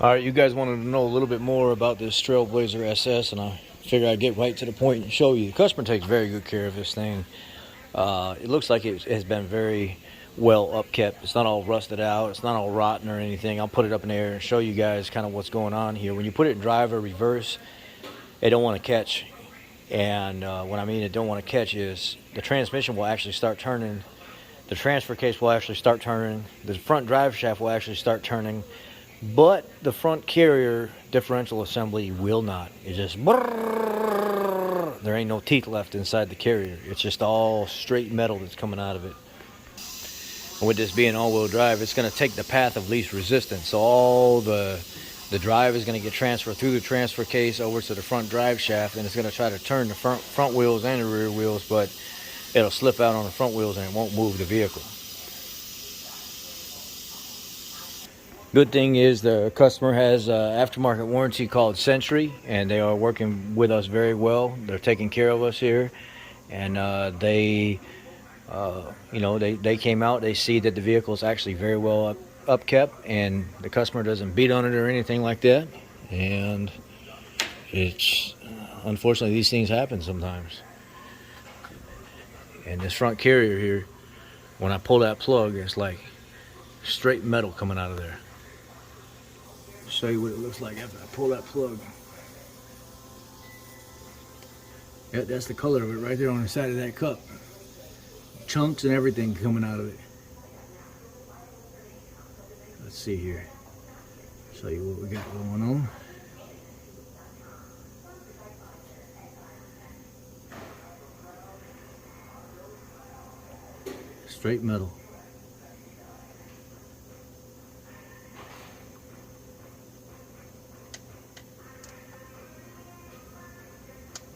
All right, you guys wanted to know a little bit more about this Trailblazer SS, and I figured I'd get right to the point and show you. The customer takes very good care of this thing. It looks like it has been very well upkept. It's not all rusted out. It's not all rotten or anything. I'll put it up in the air and show you guys kind of what's going on here. When you put it in drive or reverse, it don't want to catch. And what I mean it don't want to catch is the transmission will actually start turning. The transfer case will actually start turning. The front drive shaft will actually start turning. But the front carrier differential assembly will not. It just brrrr. There ain't no teeth left inside the carrier. It's just all straight metal that's coming out of it. And with this being all-wheel drive, it's going to take the path of least resistance. So all the drive is going to get transferred through the transfer case over to the front drive shaft, and it's going to try to turn the front wheels and the rear wheels, but it'll slip out on the front wheels and it won't move the vehicle. Good thing is the customer has aftermarket warranty called Century, and they are working with us very well. They're taking care of us here, and they came out. They see that the vehicle is actually very well upkept, and the customer doesn't beat on it or anything like that. And it's unfortunately these things happen sometimes. And this front carrier here, when I pull that plug, it's like straight metal coming out of there. Show you what it looks like after I pull that plug. Yeah, that's the color of it right there on the side of that cup. Chunks and everything coming out of it. Let's see here. Show you what we got going on. Straight metal.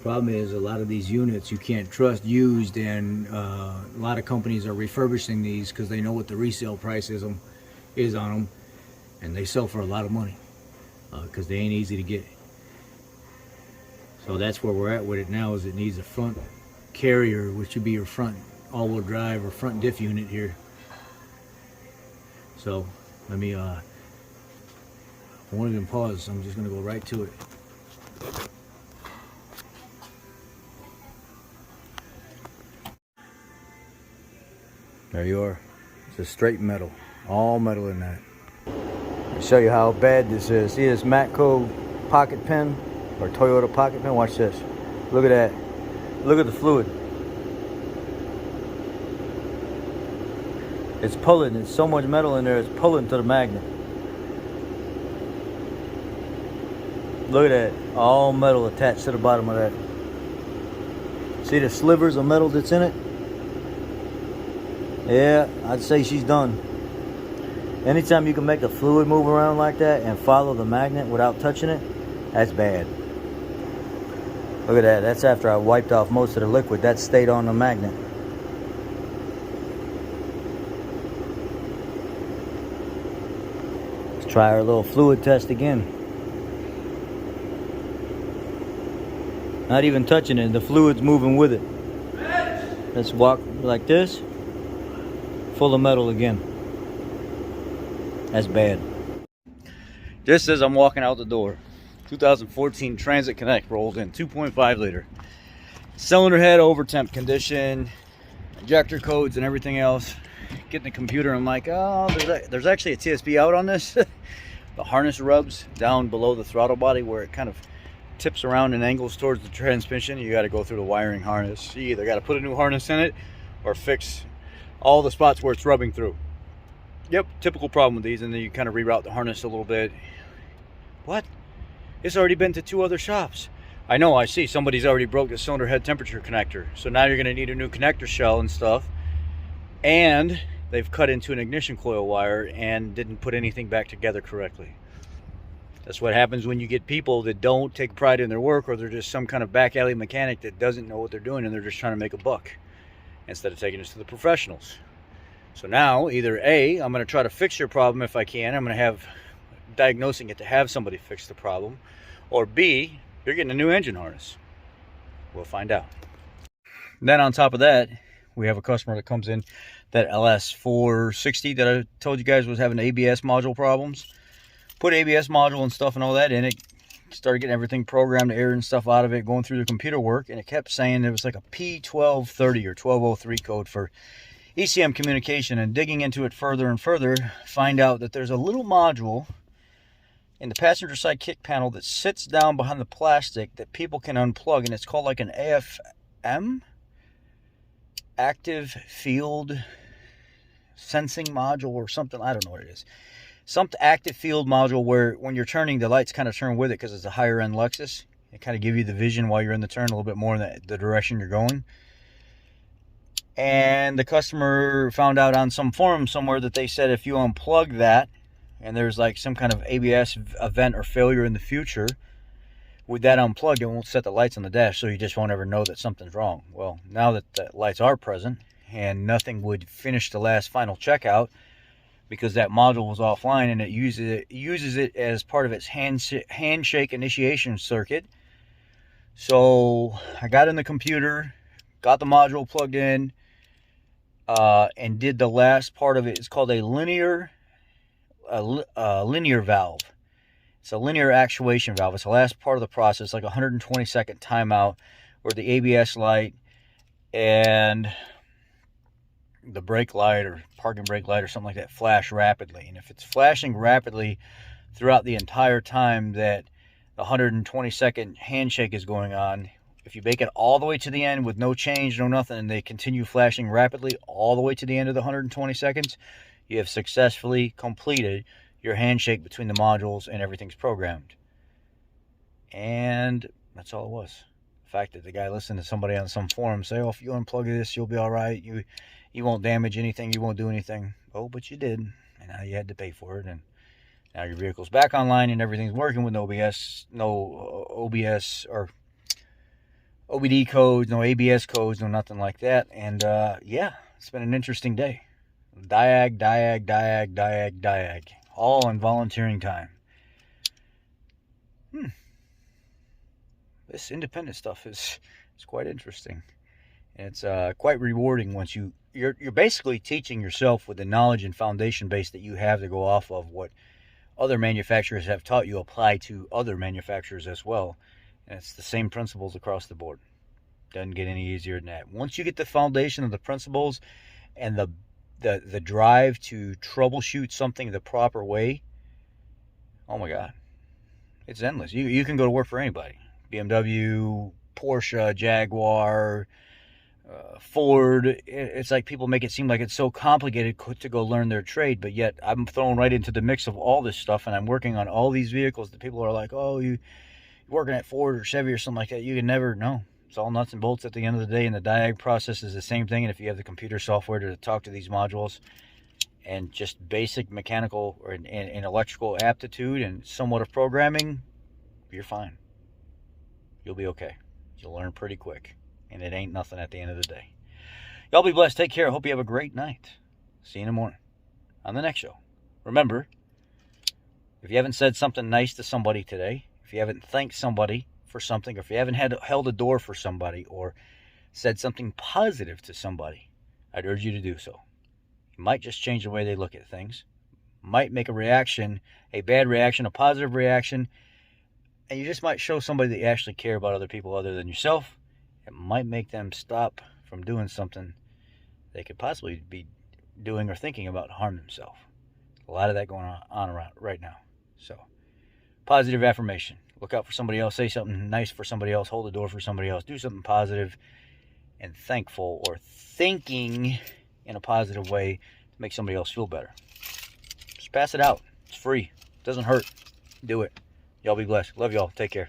Problem is, a lot of these units you can't trust used, and a lot of companies are refurbishing these because they know what the resale price is on them, and they sell for a lot of money because they ain't easy to get. So that's where we're at with it now. Is it needs a front carrier, which should be your front all-wheel drive or front diff unit here. So let me I won't even pause. I'm just gonna go right to it. There you are. It's just straight metal. All metal in that. I'll show you how bad this is. See this Matco pocket pen or Toyota pocket pen? Watch this. Look at that. Look at the fluid. It's pulling. There's so much metal in there, it's pulling to the magnet. Look at that. All metal attached to the bottom of that. See the slivers of metal that's in it? Yeah, I'd say she's done. Anytime you can make a fluid move around like that and follow the magnet without touching it, that's bad. Look at that. That's after I wiped off most of the liquid. That stayed on the magnet. Let's try our little fluid test again. Not even touching it. The fluid's moving with it. Let's walk like this. Full of metal again. That's bad. Just as I'm walking out the door, 2014 Transit Connect rolled in, 2.5 liter. Cylinder head over temp condition, injector codes and everything else. Getting the computer, I'm like, oh, there's actually a TSP out on this. The harness rubs down below the throttle body where it kind of tips around and angles towards the transmission. You got to go through the wiring harness. You either got to put a new harness in it or fix all the spots where it's rubbing through. Yep, typical problem with these. And then you kind of reroute the harness a little bit. What? It's already been to 2 other shops. I know, I see somebody's already broke the cylinder head temperature connector. So now you're going to need a new connector shell and stuff. And they've cut into an ignition coil wire and didn't put anything back together correctly. That's what happens when you get people that don't take pride in their work, or they're just some kind of back alley mechanic that doesn't know what they're doing and they're just trying to make a buck instead of taking this to the professionals. So now, either A, I'm going to try to fix your problem if I can. I'm going to have diagnosing it to have somebody fix the problem. Or B, you're getting a new engine harness. We'll find out. And then on top of that, we have a customer that comes in, that LS460 that I told you guys was having ABS module problems. Put ABS module and stuff and all that in it. Started getting everything programmed, error and stuff out of it, going through the computer work, and it kept saying it was like a P1230 or 1203 code for ECM communication. And digging into it further and further, find out that there's a little module in the passenger side kick panel that sits down behind the plastic that people can unplug, and it's called like an AFM, active field sensing module or something. I don't know what it is. Some active field module where when you're turning, the lights kind of turn with it because it's a higher end Lexus. It kind of give you the vision while you're in the turn a little bit more in the direction you're going. And the customer found out on some forum somewhere that they said if you unplug that and there's like some kind of ABS event or failure in the future, with that unplugged, it won't set the lights on the dash, so you just won't ever know that something's wrong. Well, now that the lights are present and nothing would finish the last final checkout, because that module was offline, and it uses it as part of its handshake initiation circuit. So I got in the computer, got the module plugged in, and did the last part of it. It's called a linear valve. It's a linear actuation valve. It's the last part of the process, like a 120-second timeout, where the ABS light and the brake light or parking brake light or something like that flash rapidly. And if it's flashing rapidly throughout the entire time that the 120-second handshake is going on, if you make it all the way to the end with no change, no nothing, and they continue flashing rapidly all the way to the end of the 120 seconds, you have successfully completed your handshake between the modules and everything's programmed. And that's all it was. The fact that the guy listened to somebody on some forum say, oh, if you unplug this, you'll be all right. You won't damage anything. You won't do anything. Oh, but you did. And now you had to pay for it. And now your vehicle's back online and everything's working with no OBS or OBD codes, no ABS codes, no nothing like that. And yeah, it's been an interesting day. Diag. All in volunteering time. This independent stuff is quite interesting. And it's quite rewarding once you're basically teaching yourself with the knowledge and foundation base that you have to go off of what other manufacturers have taught you apply to other manufacturers as well. And it's the same principles across the board. Doesn't get any easier than that. Once you get the foundation of the principles and the drive to troubleshoot something the proper way, oh my God, it's endless. You can go to work for anybody. BMW, Porsche, Jaguar, Ford. It's like people make it seem like it's so complicated to go learn their trade, but yet I'm thrown right into the mix of all this stuff, and I'm working on all these vehicles that people are like, oh, you're working at Ford or Chevy or something like that. You can never know. It's all nuts and bolts at the end of the day, and the diag process is the same thing. And if you have the computer software to talk to these modules and just basic mechanical and electrical aptitude and somewhat of programming, you're fine. You'll be okay. You'll learn pretty quick. And it ain't nothing at the end of the day. Y'all be blessed. Take care. I hope you have a great night. See you in the morning on the next show. Remember, if you haven't said something nice to somebody today, if you haven't thanked somebody for something, or if you haven't held a door for somebody or said something positive to somebody, I'd urge you to do so. You might just change the way they look at things. Might make a reaction, a bad reaction, a positive reaction, and you just might show somebody that you actually care about other people other than yourself. It might make them stop from doing something they could possibly be doing or thinking about to harm themselves. A lot of that going on around right now. So, positive affirmation. Look out for somebody else. Say something nice for somebody else. Hold the door for somebody else. Do something positive and thankful, or thinking in a positive way to make somebody else feel better. Just pass it out. It's free. It doesn't hurt. Do it. Y'all be blessed. Love y'all. Take care.